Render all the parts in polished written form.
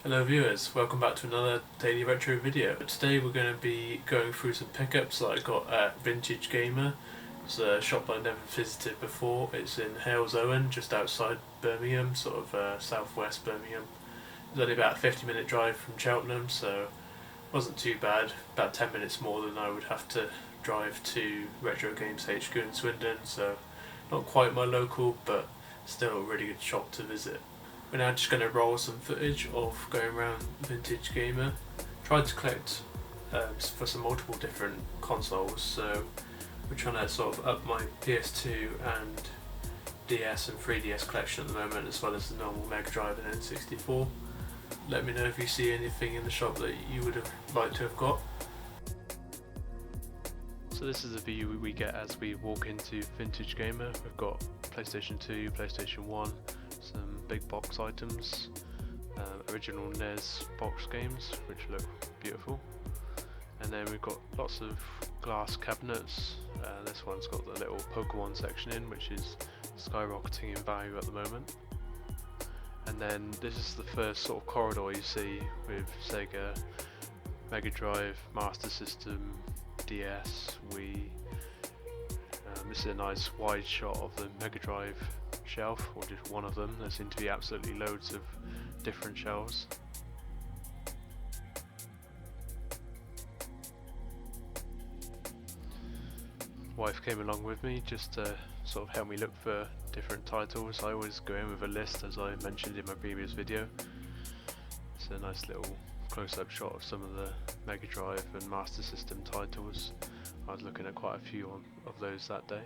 Hello viewers, welcome back to another daily retro video. Today we're going to be going through some pickups that I got at Vintage Gamer. It's a shop I never visited before. It's in Halesowen, just outside Birmingham, sort of southwest Birmingham. It's only about a 50-minute drive from Cheltenham, so it wasn't too bad. About 10 minutes more than I would have to drive to Retro Games HQ in Swindon, so not quite my local, but still a really good shop to visit. We're now just going to roll some footage of going around Vintage Gamer. Tried to collect for some multiple different consoles, so we're trying to sort of up my PS2 and DS and 3DS collection at the moment, as well as the normal Mega Drive and N64. Let me know if you see anything in the shop that you would have liked to have got. So this is the view we get as we walk into Vintage Gamer. We've got PlayStation 2, PlayStation 1, some big box items, original NES box games which look beautiful, and then we've got lots of glass cabinets. This one's got the little Pokemon section in, which is skyrocketing in value at the moment. And then this is the first sort of corridor you see with Sega, Mega Drive, Master System, DS, Wii. This is a nice wide shot of the Mega Drive shelf, or just one of them. There seem to be absolutely loads of different shelves. Wife came along with me just to sort of help me look for different titles. I always go in with a list, as I mentioned in my previous video. It's a nice little close-up shot of some of the Mega Drive and Master System titles. I was looking at quite a few of those that day.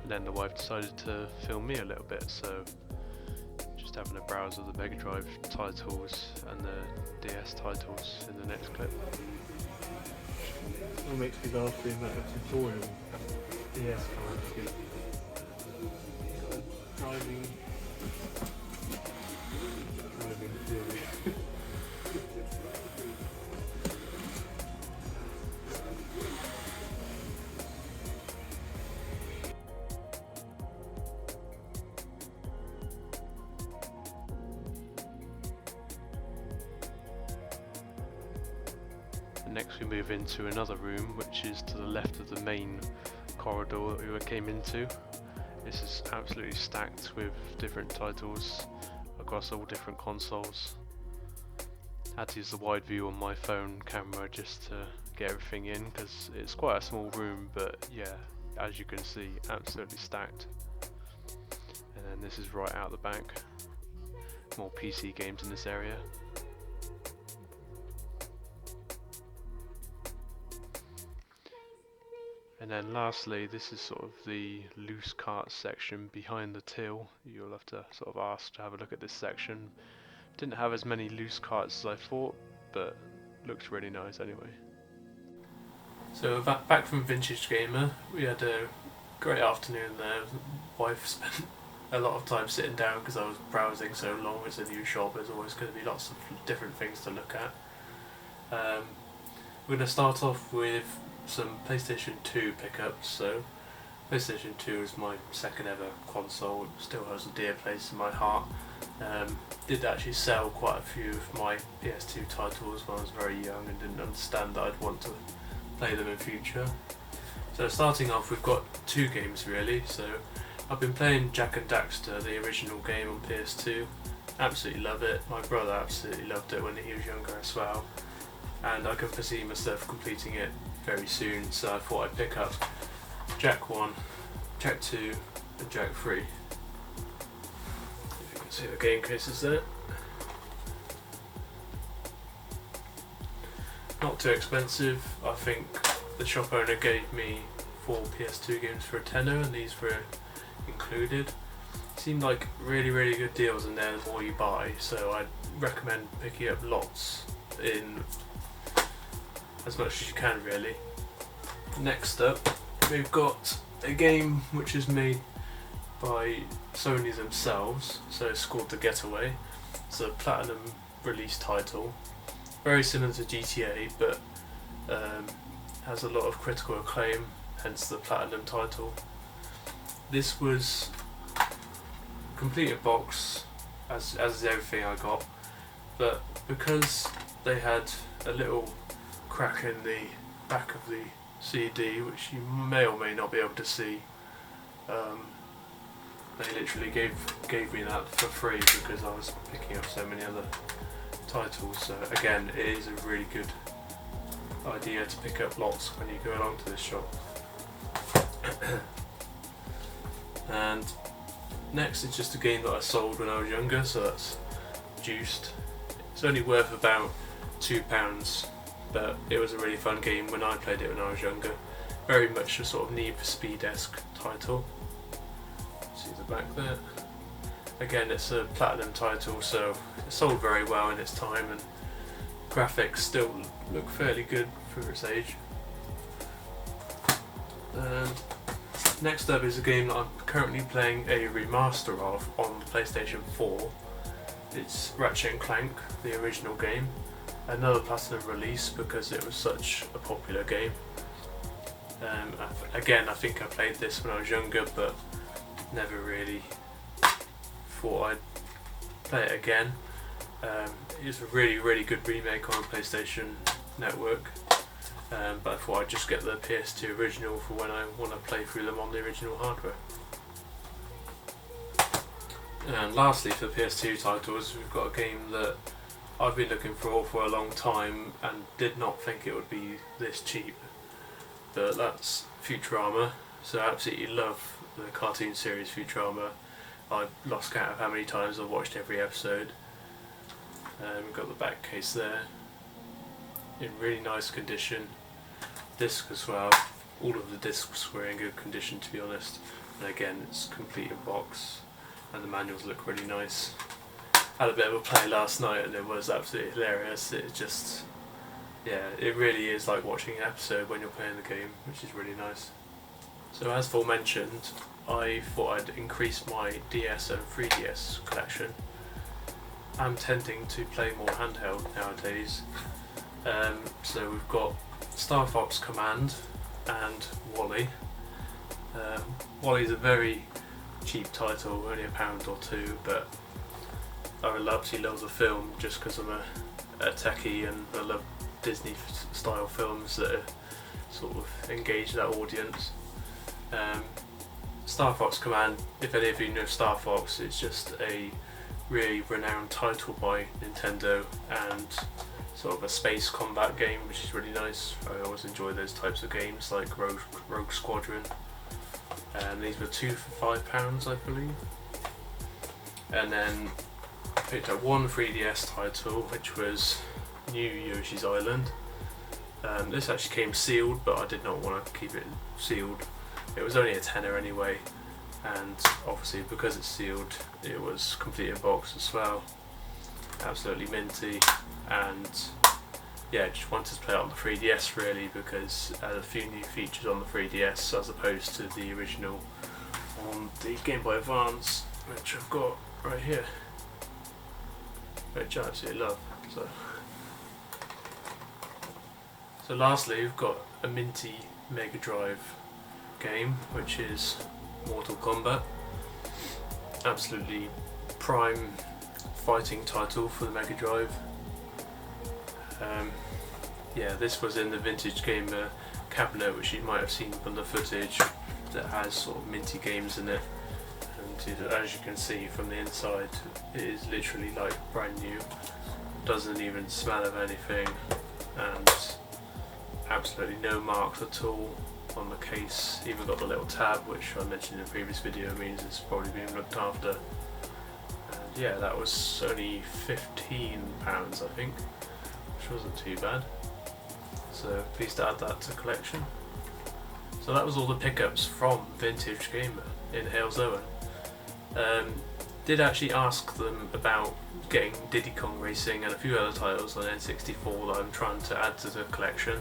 And then the wife decided to film me a little bit, so just having a browse of the Mega Drive titles and the DS titles in the next clip. It makes me laugh the amount of tutorial DS cards driving theory. Next we move into another room, which is to the left of the main corridor that we came into. This is absolutely stacked with different titles across all different consoles. Had to use the wide view on my phone camera just to get everything in, because it's quite a small room, but yeah, as you can see, absolutely stacked. And then this is right out the back. More PC games in this area. And then lastly, this is sort of the loose carts section behind the till. You'll have to sort of ask to have a look at this section. Didn't have as many loose carts as I thought, but looks really nice anyway. So back from Vintage Gamer, we had a great afternoon there. Wife spent a lot of time sitting down because I was browsing so long. It's a new shop, there's always going to be lots of different things to look at. We're going to start off with some PlayStation 2 pickups. So PlayStation 2 is my second ever console. It still has a dear place in my heart. Did actually sell quite a few of my PS2 titles when I was very young and didn't understand that I'd want to play them in future. So starting off, we've got two games really. So I've been playing Jak and Daxter, the original game on PS2. Absolutely love it. My brother absolutely loved it when he was younger as well, and I can foresee myself completing it very soon, so I thought I'd pick up Jak 1, Jak 2 and Jak 3. If you can see the game cases there. Not too expensive. I think the shop owner gave me 4 PS2 games for a tenner, and these were included. Seemed like really good deals in there the more you buy, so I'd recommend picking up lots in as much as you can really. Next up, we've got a game which is made by Sony themselves, so it's called The Getaway. It's a platinum release title, very similar to GTA, but has a lot of critical acclaim, hence the platinum title. This was completed box, as is everything I got, but because they had a little crack in the back of the CD, which you may or may not be able to see, they literally gave me that for free because I was picking up so many other titles. So again, it is a really good idea to pick up lots when you go along to this shop. And next is just a game that I sold when I was younger, so that's Juiced. It's only worth about £2, but it was a really fun game when I played it when I was younger. Very much a sort of Need for Speed-esque title. See the back there. Again, it's a platinum title, so it sold very well in its time, and graphics still look fairly good for its age. And next up is a game that I'm currently playing a remaster of on the PlayStation 4. It's Ratchet & Clank, the original game. Another platinum release because it was such a popular game. Again, I think I played this when I was younger, but never really thought I'd play it again. It's a really good remake on the PlayStation Network, but I thought I'd just get the PS2 original for when I want to play through them on the original hardware. And lastly, for the PS2 titles, we've got a game that I've been looking for a long time and did not think it would be this cheap, but that's Futurama. So I absolutely love the cartoon series Futurama. I've lost count of how many times I've watched every episode. We've got the back case there, in really nice condition. Disc as well. All of the discs were in good condition, to be honest. And again, it's complete in box, and the manuals look really nice. Had a bit of a play last night, and it was absolutely hilarious. It just, yeah, it really is like watching an episode when you're playing the game, which is really nice. So as aforementioned, I thought I'd increase my DS and 3DS collection. I'm tending to play more handheld nowadays. So we've got Star Fox Command and Wally. Wally's a very cheap title, only £1 or £2, but I absolutely love the film just because I'm a techie and I love Disney style films that are, sort of engage that audience. Star Fox Command, if any of you know Star Fox, it's just a really renowned title by Nintendo and sort of a space combat game, which is really nice. I always enjoy those types of games like Rogue Squadron. These were 2 for £5, I believe. And then I picked up one 3DS title, which was New Yoshi's Island. This actually came sealed, but I did not want to keep it sealed. It was only a tenner anyway, and obviously because it's sealed, it was complete in box as well. Absolutely minty, and yeah, just wanted to play it on the 3DS really because it had a few new features on the 3DS as opposed to the original on the Game Boy Advance, which I've got right here, which I absolutely love. So lastly, we've got a minty Mega Drive game, which is Mortal Kombat. Absolutely prime fighting title for the Mega Drive. Yeah, this was in the Vintage Gamer cabinet, which you might have seen from the footage, that has sort of minty games in it. And as you can see from the inside, it is literally like brand new. Doesn't even smell of anything, and absolutely no marks at all on the case. Even got the little tab, which I mentioned in the previous video, means it's probably been looked after. And yeah, that was only £15, I think, which wasn't too bad. So pleased to add that to collection. So that was all the pickups from Vintage Gamer in Halesowen. Did actually ask them about getting Diddy Kong Racing and a few other titles on N64 that I'm trying to add to the collection.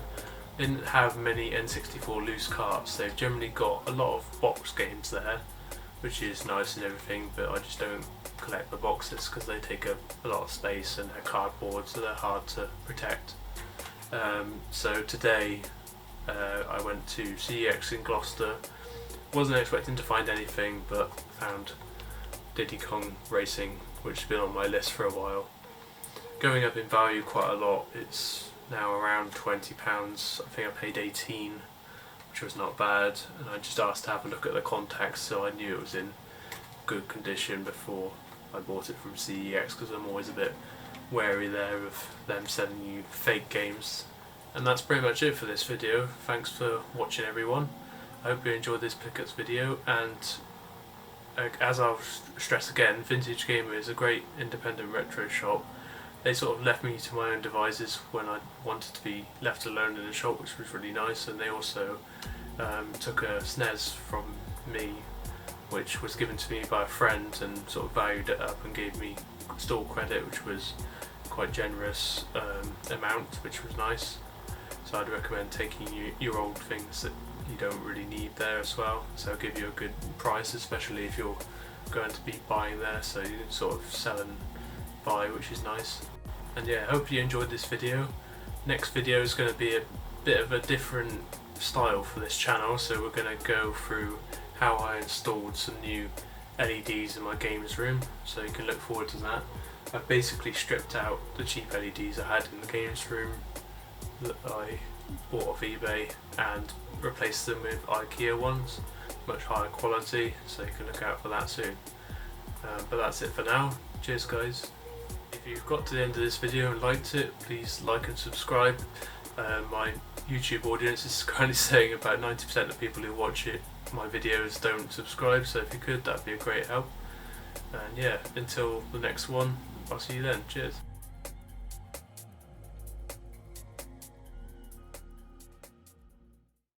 Didn't have many N64 loose carts. They've generally got a lot of box games there, which is nice and everything, but I just don't collect the boxes because they take a lot of space and they're cardboard, so they're hard to protect. So today I went to CEX in Gloucester. Wasn't expecting to find anything, but found Diddy Kong Racing, which has been on my list for a while. Going up in value quite a lot. It's now around £20. I think I paid 18, which was not bad, and I just asked to have a look at the contacts so I knew it was in good condition before I bought it from CEX, because I'm always a bit wary there of them selling you fake games. And that's pretty much it for this video. Thanks for watching, everyone. I hope you enjoyed this pickups video, and as I'll stress again, Vintage Gamer is a great independent retro shop. They sort of left me to my own devices when I wanted to be left alone in the shop, which was really nice, and they also took a SNES from me, which was given to me by a friend, and sort of valued it up and gave me store credit, which was quite generous amount, which was nice. So I'd recommend taking your old things that you don't really need there as well, so it'll give you a good price, especially if you're going to be buying there, so you can sort of sell and buy, which is nice. And yeah, I hope you enjoyed this video. Next video is going to be a bit of a different style for this channel, so we're going to go through how I installed some new LEDs in my games room, so you can look forward to that. I've basically stripped out the cheap LEDs I had in the games room that I bought off eBay and replaced them with IKEA ones, much higher quality, so you can look out for that soon. But that's it for now. Cheers guys. If you've got to the end of this video and liked it, please like and subscribe. My YouTube audience is currently saying about 90% of people who watch my videos don't subscribe, so if you could, that'd be a great help. And yeah, until the next one, I'll see you then. Cheers.